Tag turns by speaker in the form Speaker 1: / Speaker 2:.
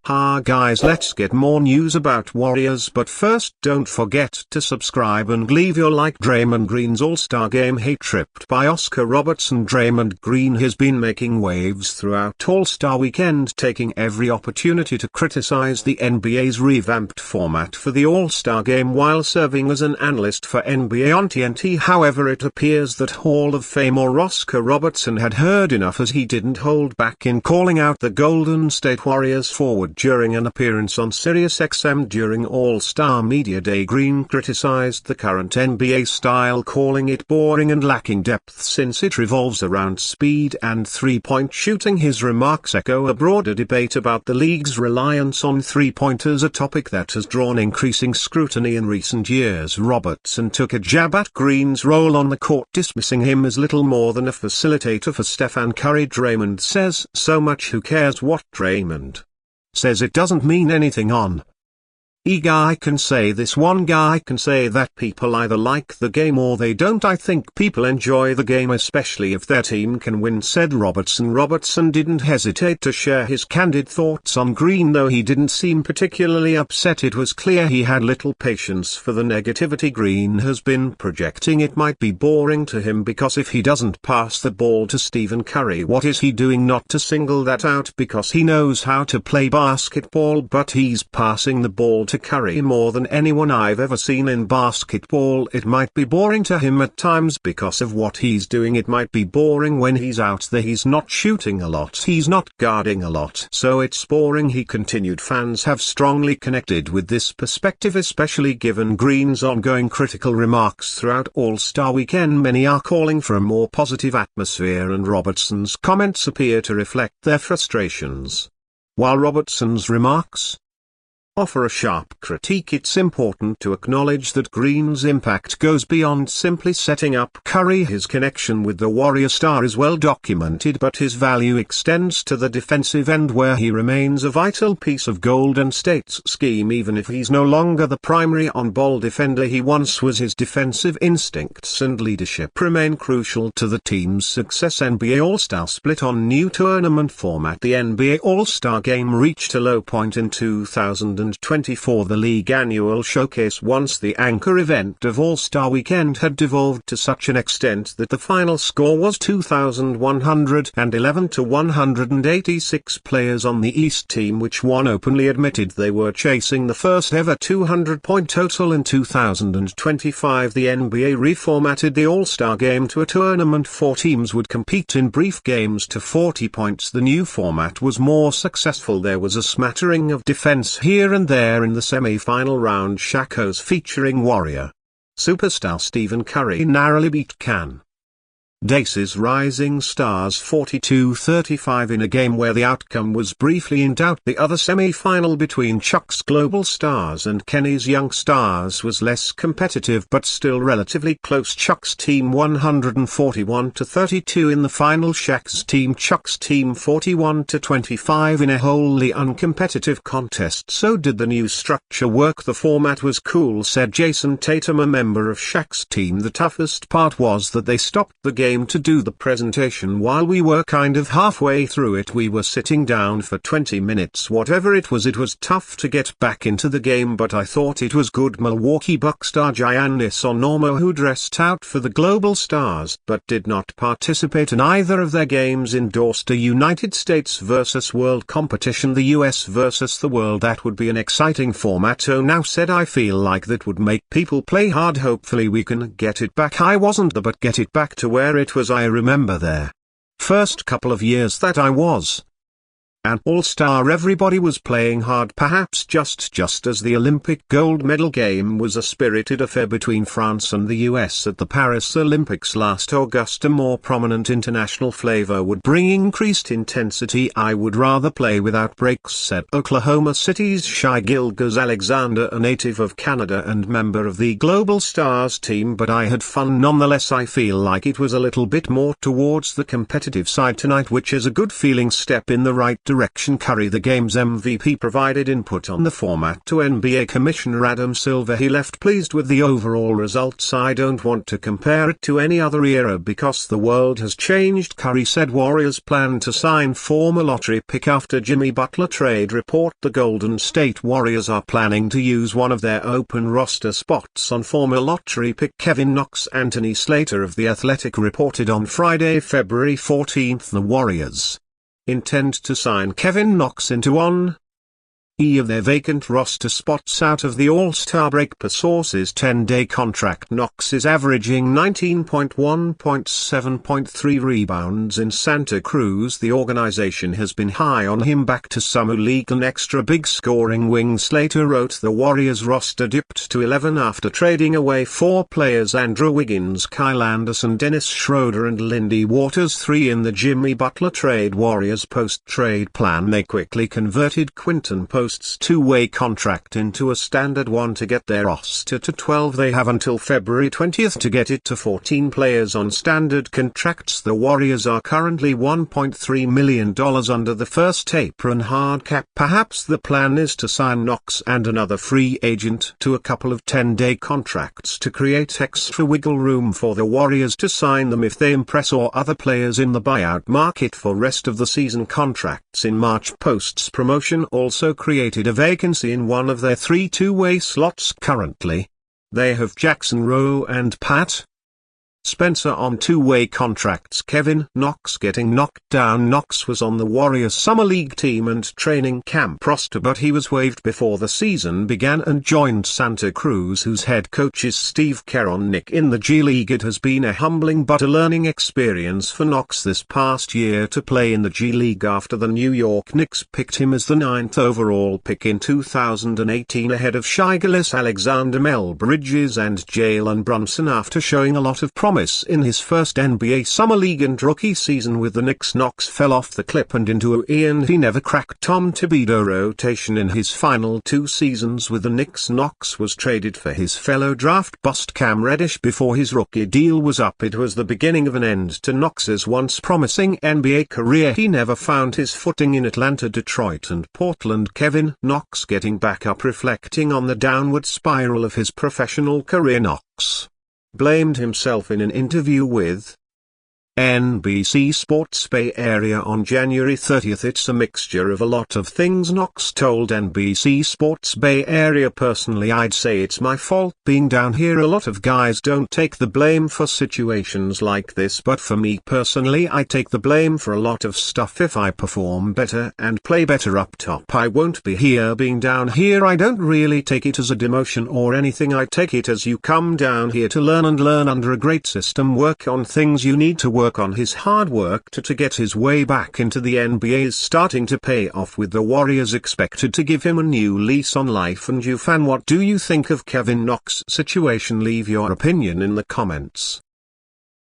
Speaker 1: Hi guys, let's get more news about Warriors, but first don't forget to subscribe and leave your like. Draymond Green's All-Star Game hate tripped by Oscar Robertson. Draymond Green has been making waves throughout All-Star Weekend, taking every opportunity to criticize the NBA's revamped format for the All-Star Game while serving as an analyst for NBA on TNT. However, it appears that Hall of Famer Oscar Robertson had heard enough, as he didn't hold back in calling out the Golden State Warriors forward during an appearance on SiriusXM during All-Star Media Day. Green criticized the current NBA style, calling it boring and lacking depth since it revolves around speed and three-point shooting. His remarks echo a broader debate about the league's reliance on three-pointers, a topic that has drawn increasing scrutiny in recent years. Robertson took a jab at Green's role on the court, dismissing him as little more than a facilitator for Stephen Curry. Draymond says, "So much who cares what Draymond says, it doesn't mean anything on. A guy can say this, one guy can say that. People either like the game or they don't. I think people enjoy the game, especially if their team can win," said Robertson. Robertson didn't hesitate to share his candid thoughts on Green, though he didn't seem particularly upset. It was clear he had little patience for the negativity Green has been projecting. It might be boring to him because if he doesn't pass the ball to Stephen Curry, what is he doing? Not to single that out because he knows how to play basketball, but he's passing the ball to Curry more than anyone I've ever seen in basketball. It might be boring to him at times because of what he's doing. It might be boring when he's out there. He's not shooting a lot, he's not guarding a lot, so it's boring, he continued. Fans have strongly connected with this perspective, especially given Green's ongoing critical remarks throughout All-Star Weekend. Many are calling for a more positive atmosphere, and Robertson's comments appear to reflect their frustrations. While Robertson's remarks offer a sharp critique, it's important to acknowledge that Green's impact goes beyond simply setting up Curry. His connection with the Warrior star is well documented, but his value extends to the defensive end, where he remains a vital piece of Golden State's scheme. Even if he's no longer the primary on-ball defender he once was, his defensive instincts and leadership remain crucial to the team's success. NBA All-Star split on new tournament format. The NBA All-Star Game reached a low point in 2024, the league annual showcase, once the anchor event of All-Star Weekend, had devolved to such an extent that the final score was 2,111 to 186. Players on the East team, which won, openly admitted they were chasing the first ever 200-point total in 2025. The NBA reformatted the All-Star Game to a tournament. 4 teams would compete in brief games to 40 points. The new format was more successful. There was a smattering of defense here and there in the semi-final round. Shakos featuring Warrior superstar Stephen Curry narrowly beat Can Dace's Rising Stars 42-35 in a game where the outcome was briefly in doubt. The other semi-final between Chuck's Global Stars and Kenny's Young Stars was less competitive but still relatively close. Chuck's team 141-32 in the final, Shaq's team Chuck's team 41-25 in a wholly uncompetitive contest. So did the new structure work? The format was cool, said Jason Tatum, a member of Shaq's team. The toughest part was that they stopped the game to do the presentation while we were kind of halfway through it. We were sitting down for 20 minutes. Whatever it was tough to get back into the game, but I thought it was good. Milwaukee Bucks star Giannis Onormo, who dressed out for the Global Stars but did not participate in either of their games, endorsed a United States versus World competition, the US versus the World. That would be an exciting format. Oh, now said, I feel like that would make people play hard. Hopefully we can get it back. I wasn't there, but get it back to where it was. I remember there first couple of years that I was an all-star, everybody was playing hard, perhaps just as the Olympic gold medal game was a spirited affair between France and the US at the Paris Olympics last August. A more prominent international flavor would bring increased intensity. I would rather play without breaks, said Oklahoma City's Shai Gilgeous-Alexander, a native of Canada and member of the Global Stars team. But I had fun nonetheless. I feel like it was a little bit more towards the competitive side tonight, which is a good feeling, step in the right direction. direction. Curry, the game's MVP, provided input on the format to NBA Commissioner Adam Silver. He left pleased with the overall results. I don't want to compare it to any other era because the world has changed, Curry said. Warriors plan to sign former lottery pick after Jimmy Butler trade report. The Golden State Warriors are planning to use one of their open roster spots on former lottery pick Kevin Knox. Anthony Slater of The Athletic reported on Friday, February 14, the Warriors intend to sign Kevin Knox into one of their vacant roster spots out of the All-Star break. Per source's 10-day contract, Knox is averaging 19.1 7.3 rebounds in Santa Cruz. The organization has been high on him back to summer league. An extra big scoring wing, Slater wrote. The Warriors roster dipped to 11 after trading away 4 players: Andrew Wiggins, Kyle Anderson, Dennis Schroeder and Lindy Waters, 3 in the Jimmy Butler trade. Warriors post-trade plan: they quickly converted Quinten Post's two-way contract into a standard one to get their roster to 12. They have until February 20 to get it to 14 players on standard contracts. The Warriors are currently $1.3 million under the first apron hard cap. Perhaps the plan is to sign Knox and another free agent to a couple of 10-day contracts to create extra wiggle room for the Warriors to sign them if they impress, or other players in the buyout market for rest of the season contracts. In March, Post's promotion also created a vacancy in one of their 3 two-way slots. Currently, they have Jackson Rowe and Pat Spencer on two-way contracts. Kevin Knox getting knocked down. Knox was on the Warriors Summer League team and training camp roster, but he was waived before the season began and joined Santa Cruz, whose head coach is Steve Kerr. Nick in the G League. It has been a humbling but a learning experience for Knox this past year to play in the G League after the New York Knicks picked him as the 9th overall pick in 2018 ahead of Shai Gilgeous-Alexander, Mel Bridges and Jalen Brunson. After showing a lot of promise in his first NBA Summer League and rookie season with the Knicks, Knox fell off the cliff and into and he never cracked Tom Thibodeau rotation in his final 2 seasons with the Knicks. Knox was traded for his fellow draft bust Cam Reddish before his rookie deal was up. It was the beginning of an end to Knox's once promising NBA career. He never found his footing in Atlanta, Detroit and Portland. Kevin Knox getting back up, reflecting on the downward spiral of his professional career. Knox blamed himself in an interview with NBC Sports Bay Area on January 30. It's a mixture of a lot of things, Knox told NBC Sports Bay Area. Personally, I'd say it's my fault being down here. A lot of guys don't take the blame for situations like this, but for me personally, I take the blame for a lot of stuff. If I perform better and play better up top, I won't be here. Being down here, I don't really take it as a demotion or anything. I take it as you come down here to learn, and learn under a great system, work on things you need to work on. His hard work to get his way back into the NBA is starting to pay off, with the Warriors expected to give him a new lease on life. And you fan, what do you think of Kevin Knox's situation? Leave your opinion in the comments.